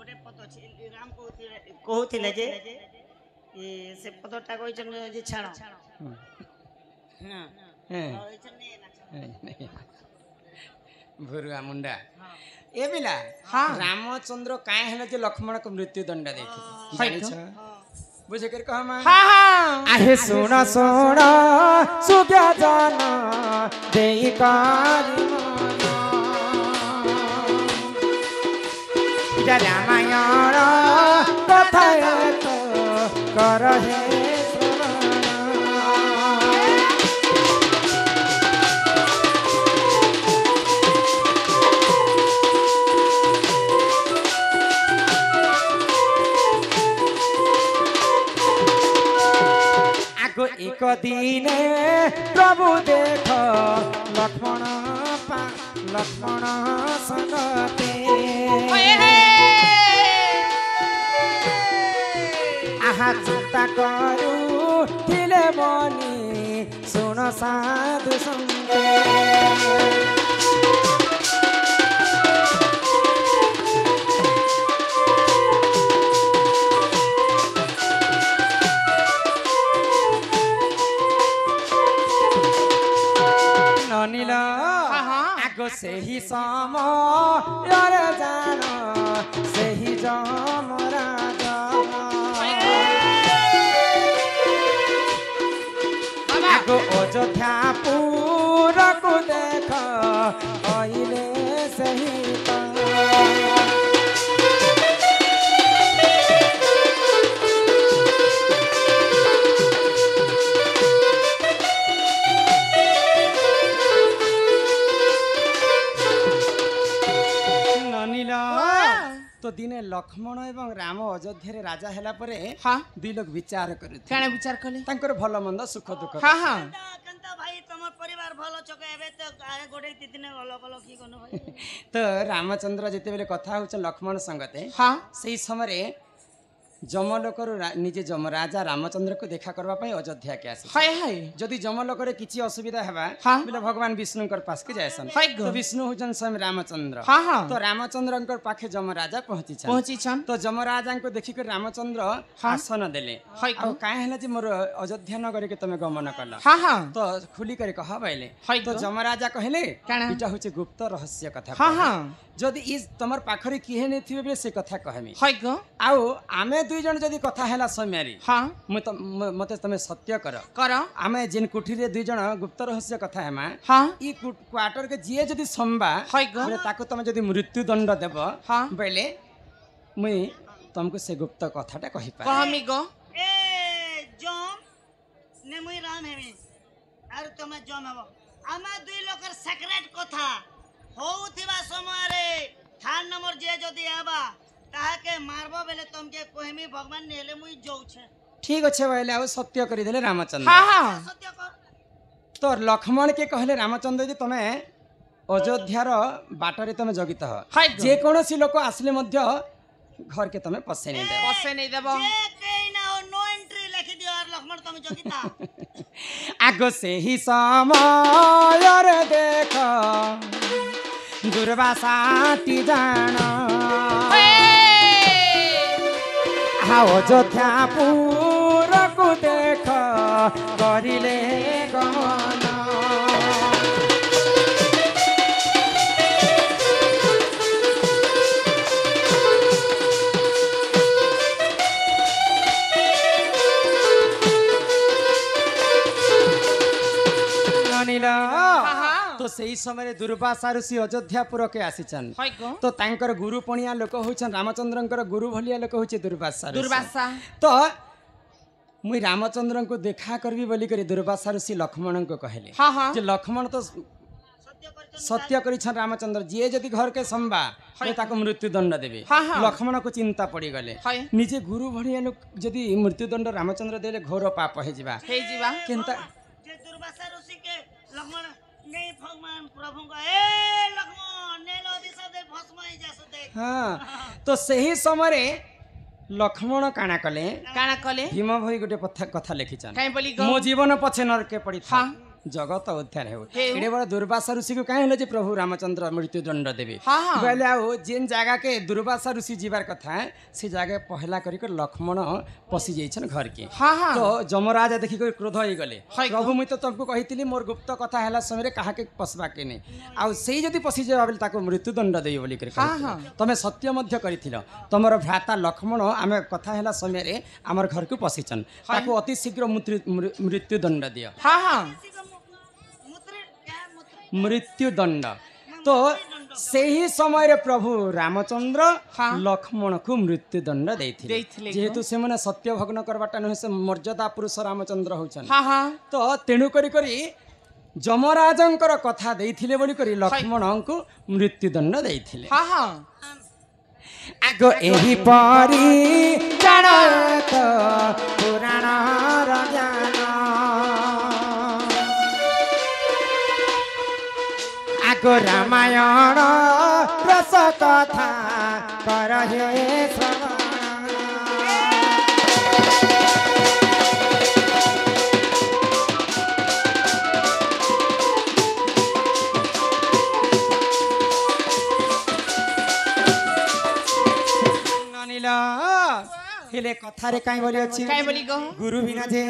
गोटे पद अछि राम कहूथिले जे से पदटा कहिछन जे छाण भुरुआ मुंडा ए बिला रामचंद्र काहे हले जे लक्ष्मण को मृत्यु दंड देखे जानिछ बुझे कर कह मा आहे सुन सुन सुग्या जान देई कारी मन रामायण कथा कर हे एक दिन प्रभु देख लक्ष्मण संगते आहा चिंता करू थिले मनी सुन साधु संगे आगो से ही समय जान से ही जमराज आगो अयोध्या पूरा को देख आइले से ही तो दिने लक्ष्मण एवं राम अयोध्या रे राजा हैला परे दुई लोग विचार करू केना विचार कले तांकर भलो मंद सुख दुख कंता भाई तमर परिवार भलो छके एबे तो गोटे दिन अलग अलग की कोन भाई तो रामचंद्र जेते बेले कथा होछ लक्ष्मण संगते सेही समय जमलोक निजे राजा रामचंद्र को देखा करबा पई अयोध्या के आसे हाय हाय जदि जमलोक रे किछि असुविधा हेबा बिले भगवान विष्णु कर पास के जायसन तो विष्णु होजन स्वयं रामचंद्र तो रामचंद्र कर पाखे जम राजा पहुंचीछन तो जम राजा को देखि कर रामचंद्र आसन देले आ काहे हला जे मोर अयोध्या नगर के तमे गमन करला तो खुली करे कह बाइले तो जम राजा कहले इटा होचे गुप्त रहस्य कथा जदि इस तमर पाखरे किहे नै थिबे से कथा कहमी आउ आमे दुई जन जदि कथा हैला समय मते तमे सत्य कर आमे जिन कुठी रे दुई जन गुप्त रहस्य कथा हेमा ई क्वार्टर के जिए जदि संबा बोले ताको तमे जदि मृत्यु दंड देब बेले मुई तुमको से गुप्त कथाटा कहि पा कहमी गो ए जम ने मुई राम हेमी आर तमे जम हबो आमा दुई लोकर सीक्रेट कथा होउथिबा समय रे थान नंबर जे जदि आबा ताके मारबो बेले तुमके कहमी भगवान नेले मुई जाउ छे ठीक अच्छे बेले आ सत्य करि देले रामचंद्र सत्य कर तो लक्ष्मण के कहले रामचंद्र जी तमे अयोध्या रो बाटरे तमे जगित हो जे कोनोसी लोक आसले मध्य घर के तमे पसे नहीं देबो जे केना नो एंट्री लिखि दियो और लक्ष्मण तमे जगिता आगो से ही समय रे देख दुर्वासा ती जान अयोध्या पूरा को देख करिले गमन तो सही समय दुर्वासा ऋषि अयोध्यापुर के आसीचन तो तांकर गुरु पणिया लोक होचन रामचंद्रंकर गुरु भलिया लोक होचे दुर्वासा तो मुई रामचंद्र को देखा करबी बोली करी दुर्वासा ऋषि लक्ष्मण को कहले जे लक्ष्मण तो सत्य करिछन रामचंद्र जे जदि घर के संबा से ताको मृत्यु दंड देबे लक्ष्मण को चिंता पड़ी गले निजे गुरु भलिया लोक जदि मृत्यु दंड रामचंद्र देले घोर पाप हे जिबा केनता जे दुर्वासा ऋषि के लक्ष्मण नहीं भगवान प्रभु का ए लक्ष्मण ने लो दिशा दे भस्म ही जैसे देख हां तो सही समय लक्ष्मण काना कले भीम भई गोटे कथा लिखिछन काई बोली मो जीवन पछे नरके पड़ी था जगत उद्धार हो एडे बड़ दुर्वासा ऋषि को कहीं जे प्रभु रामचंद्र मृत्युदंड देवे कहले आओ जेन जगह के दुर्वासा ऋषि जीवार कथा से जगह पहला करिक लक्ष्मण पशि जाइछन घर के तो जमराज देखिक क्रोध हो गले प्रभु मुई तो तुमको कहितली मोर गुप्त कथा हैला समय कहा के पसबा के नहीं आ सेही जदी पशि जाबा बेले ताको मृत्युदंड देई बोली कर तमे सत्य मध्य करिथिल तमर भ्राता लक्ष्मण आमे कथा हैला समय रे हमर घर को पसिछन ताको अति शीघ्र मृत्युदंड दियो मृत्युदंड तो सही समय रे प्रभु रामचंद्र लक्ष्मण को मृत्युदंड देथिले जेहेतु से माने सत्य भग्न करबाटा न से मर्यादा पुरुष रामचंद्र होछन तो तेनु करी जमराजंकर कथा देथिले बोली करी लक्ष्मण को मृत्युदंड देथिले आगो एही परी जानत पुराण राजान आगो रामायण रस कथा करहे श्रवण हेले कथारे काई बोली अछि गुरु बिना जे